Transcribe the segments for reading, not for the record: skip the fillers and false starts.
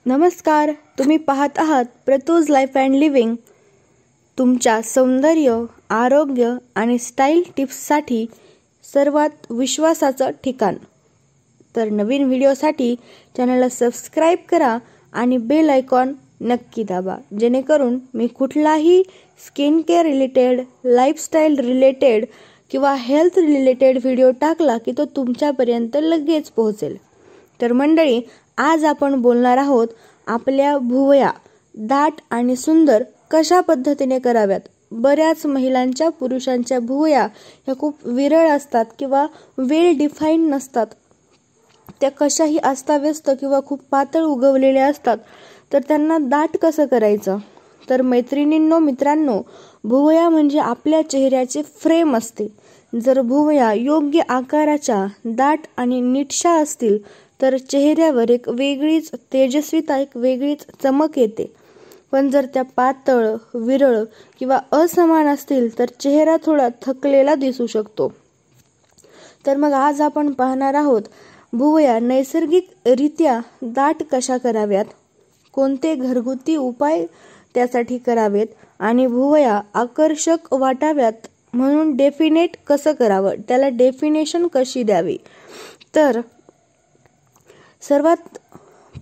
नमस्कार, तुम्ही पाहत आहात प्रतूज लाईफ अँड लिव्हिंग. तुमच्या सौंदर्य, आरोग्य आणि स्टाईल टिप्ससाठी सर्वात विश्वासाचं ठिकाण. तर नवीन व्हिडिओसाठी चॅनलला सबस्क्राईब करा आणि बेल आयकॉन नक्की दाबा, जेणेकरून मी कुठलाही skin care related, lifestyle related किंवा हेल्थ रिलेटेड व्हिडिओ टाकला की तो तुमच्यापर्यंत लगेच पोहोचेल. तर मंडळी, आज आपण बोलणार आहोत आपल्या भुवया दाट आणि सुंदर कशा पद्धतीने कराव्यात. बऱ्याच महिलांच्या, पुरुषांच्या भुवया ह्या खूप विरळ असतात किंवा वेल डिफाईन नसतात. त्या कशाही अस्ताव्यस्त किंवा खूप पातळ उगवलेल्या असतात. तर त्यांना दाट कसं करायचं? तर मैत्रिणींनो, मित्रांनो, भुवया म्हणजे आपल्या चेहऱ्याचे फ्रेम असते. जर भुवया योग्य आकाराच्या, दाट आणि नीटशा असतील तर चेहऱ्यावर एक वेगळीच तेजस्वीता, एक वेगळीच चमक येते. पण जर त्या पातळ, विरळ किंवा असमान असतील तर चेहरा थोडा थकलेला दिसू शकतो. तर मग आज आपण पाहणार आहोत भुवया नैसर्गिकरित्या दाट कशा कराव्यात, कोणते घरगुती उपाय त्यासाठी करावेत आणि भुवया आकर्षक वाटाव्यात म्हणून डेफिनेट कसं करावं, त्याला डेफिनेशन कशी द्यावी. तर सर्वात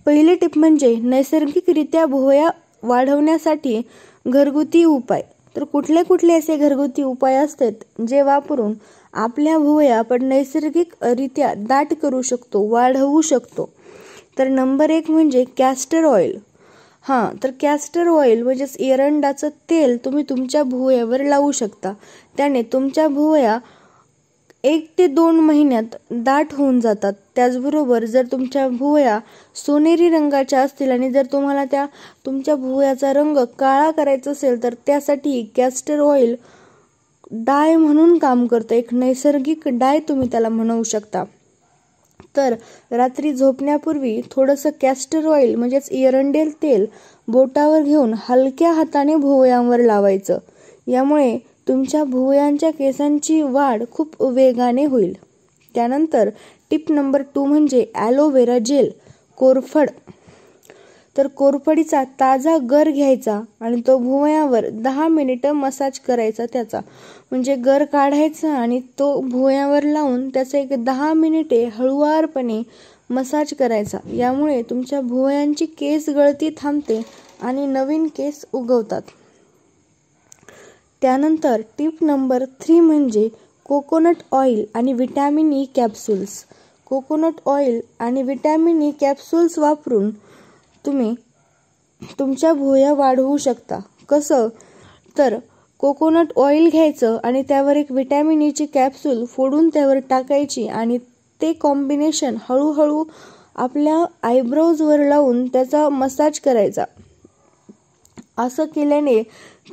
पहिली टिप म्हणजे नैसर्गिकरित्या भुवया वाढवण्यासाठी घरगुती उपाय. तर कुठले कुठले असे घरगुती उपाय असतात जे वापरून आपल्या भुवया आपण नैसर्गिकरित्या दाट करू शकतो, वाढवू शकतो. तर नंबर 1 म्हणजे कॅस्टर ऑइल. तर कॅस्टर ऑइल म्हणजेच एरंडाचं तेल तुम्ही तुमच्या भुवयावर लावू शकता. त्याने तुमच्या भुवया 1 ते 2 महिन्यात दाट होऊन जातात. त्याचबरोबर जर तुमच्या भुवया सोनेरी रंगाच्या असतील आणि जर तुम्हाला तुमच्या भुवयाचा रंग काळा करायचा असेल तर त्यासाठी कॅस्टर ऑइल डाय म्हणून काम करतं. एक नैसर्गिक डाय तुम्ही त्याला म्हणू शकता. तर रात्री झोपण्यापूर्वी थोडंसं कॅस्टर ऑइल म्हणजेच एरंडेल तेल बोटावर घेऊन हलक्या हाताने भुवयांवर लावायचं. यामुळे तुमच्या भुवयांच्या केसांची वाढ खूप वेगाने होईल. त्यानंतर टिप नंबर 2 म्हणजे ॲलोवेरा जेल, कोरफड. तर कोरफडीचा ताजा गर घ्यायचा आणि तो भुवयावर 10 मिनिटं मसाज करायचा. त्याचा म्हणजे गर काढायचा आणि तो भुवयावर लावून त्याचा एक 10 मिनिटे हळुवारपणे मसाज करायचा. यामुळे तुमच्या भुवयांची केस गळती थांबते आणि नवीन केस उगवतात. त्यानंतर टिप नंबर 3 म्हणजे कोकोनट ऑइल आणि vitamin E capsules. Coconut oil आणि व्हिटॅमिन ई कॅप्सूल्स वापरून तुम्ही तुमच्या भुवया वाढवू शकता. कसं? तर कोकोनट ऑइल घ्यायचं आणि त्यावर एक व्हिटॅमिन ईची कॅप्सूल फोडून त्यावर टाकायची आणि ते कॉम्बिनेशन हळूहळू आपल्या आयब्रोजवर लावून त्याचा मसाज करायचा. असं केल्याने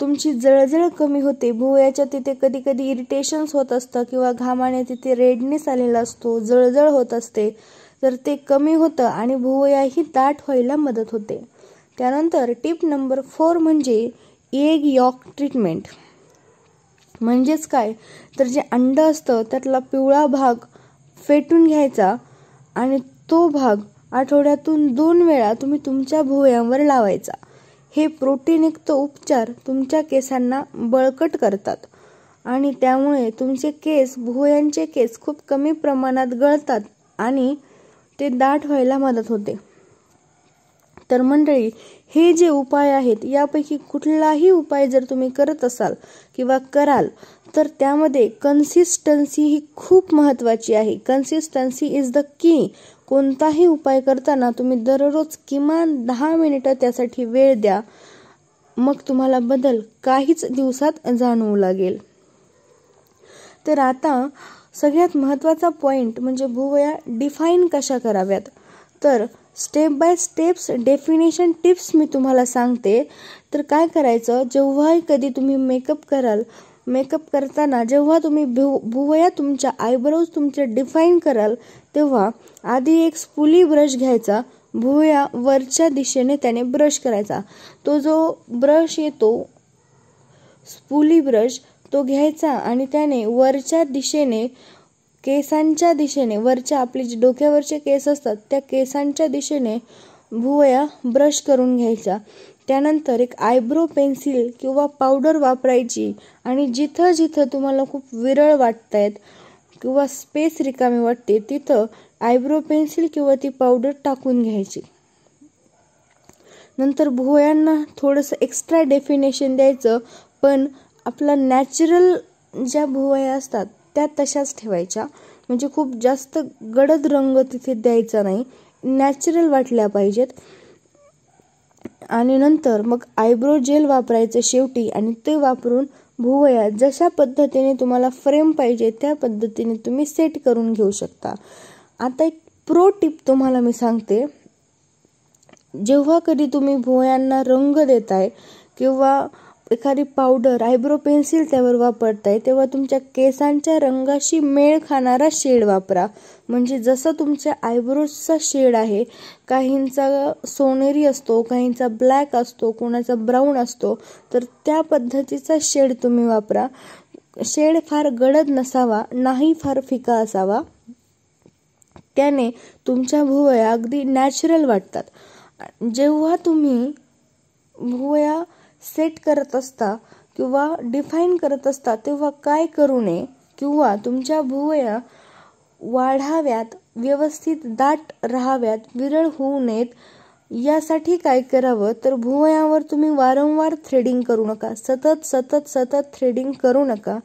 तुमची जळजळ कमी होते. भुवयाच्या तिथे कधी कधी इरिटेशन्स होत असतं किंवा घामाने तिथे रेडनेस आलेला असतो, जळजळ होत असते, तर ते कमी होतं आणि भुवयाही दाट व्हायला मदत होते. त्यानंतर टिप नंबर 4 म्हणजे एग यॉक ट्रीटमेंट. म्हणजेच काय? तर जे अंड असतं त्यातला पिवळा भाग फेटून घ्यायचा आणि तो भाग आठवड्यातून 2 वेळा तुम्ही तुमच्या भुवयांवर लावायचा. हे प्रोटीनयुक्त उपचार तुमच्या केसांना बळकट करतात आणि त्यामुळे तुमचे केस, भुवयांचे केस खूप कमी प्रमाणात गळतात आणि ते दाट व्हायला मदत होते. तर मंडळी, हे जे उपाय आहेत यापैकी कुठलाही उपाय जर तुम्ही करत असाल किंवा कराल तर त्यामध्ये कन्सिस्टन्सी ही खूप महत्त्वाची आहे. Consistency is the key. कोणताही उपाय करताना तुम्ही दररोज किमान 10 मिनिटं त्यासाठी वेळ द्या. मग तुम्हाला बदल काहीच दिवसात जाणवू लागेल. तर आता सगळ्यात महत्त्वाचा पॉइंट म्हणजे भुवया डिफाईन कशा कराव्यात. तर step by steps definition tips मी तुम्हाला सांगते. तर काय करायचं, जेव्हाही कधी तुम्ही मेकअप कराल, मेकअप करताना जेव्हा तुम्ही भुवया, तुमच्या आयब्रोज तुमचे डिफाईन कराल तेव्हा आधी एक स्पुली ब्रश घ्यायचा. भुवया वरच्या दिशेने त्याने ब्रश करायचा. तो जो ब्रश येतो, स्पुली ब्रश, तो घ्यायचा आणि त्याने वरच्या दिशेने, केसांच्या दिशेने, वरच्या आपले जे डोक्यावरचे केस असतात त्या केसांच्या दिशेने भुवया ब्रश करून घ्यायच्या. त्यानंतर एक आयब्रो पेन्सिल किंवा पावडर वापरायची आणि जिथं जिथं तुम्हाला खूप विरळ वाटतायत किंवा स्पेस रिकामी वाटते तिथं आयब्रो पेन्सिल किंवा ती पावडर टाकून घ्यायची. नंतर भुवयांना थोडंसं एक्स्ट्रा डेफिनेशन द्यायचं, पण आपला नॅचरल ज्या भुवया असतात त्या तशाच ठेवायच्या. म्हणजे खूप जास्त गडद रंग तिथे द्यायचा नाही, नॅचरल वाटल्या पाहिजेत. आणि नंतर मग आयब्रो जेल वापरायचं शेवटी आणि ते वापरून भुवया जशा पद्धतीने तुम्हाला फ्रेम पाहिजे त्या पद्धतीने तुम्ही सेट करून घेऊ शकता. आता एक प्रो टिप तुम्हाला मी सांगते. जेव्हा कधी तुम्ही भुवयांना रंग देताय किंवा एखादी पावडर आयब्रो पेन्सिल त्यावर वापरताय तेव्हा तुमच्या केसांच्या रंगाशी मेळ खाणारा शेड वापरा. म्हणजे जसं तुमच्या आयब्रोजचा शेड आहे, काहींचा सोनेरी असतो, काहींचा ब्लॅक असतो, कोणाचा ब्राऊन असतो, तर त्या पद्धतीचा शेड तुम्ही वापरा. शेड फार गडद नसावा, नाही फार फिका असावा. त्याने तुमच्या भुवया अगदी नॅचरल वाटतात. जेव्हा तुम्ही भुवया सेट करत असता किंवा डिफाईन करत असता तेव्हा काय करू नये किंवा तुमच्या भुवया वाढाव्यात, व्यवस्थित दाट राहाव्यात, विरळ होऊ नयेत, यासाठी काय करावं तर भुवयावर तुम्ही वारंवार थ्रेडिंग करू नका. सतत थ्रेडिंग करू नका.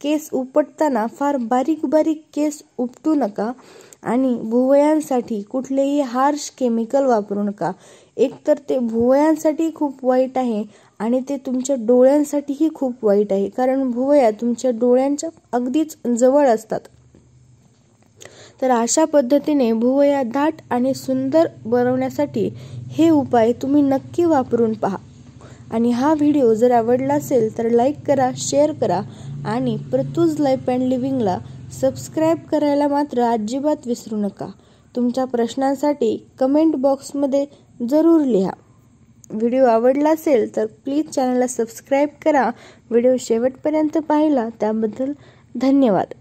केस उपटताना फार बारीक बारीक केस उपटू नका आणि भुवयांसाठी कुठलेही हार्श केमिकल वापरू नका. एकतर ते भुवयांसाठी खूप वाईट आहे आणि ते तुमच्या डोळ्यांसाठीही खूप वाईट आहे, कारण भुवया तुमच्या डोळ्यांच्या अगदीच जवळ असतात. तर अशा पद्धतीने भुवया दाट आणि सुंदर बनवण्यासाठी हे उपाय तुम्ही नक्की वापरून पहा. आणि हा व्हिडिओ जर आवडला असेल तर लाईक करा, शेअर करा आणि प्रतूज लाईफ अँड लिव्हिंगला सबस्क्राईब करायला मात्र अजिबात विसरू नका. तुमच्या प्रश्नांसाठी कमेंट बॉक्समध्ये जरूर लिहा. व्हिडिओ आवडला असेल तर प्लीज चॅनलला सबस्क्राईब करा. व्हिडिओ शेवटपर्यंत पाहिला त्याबद्दल धन्यवाद.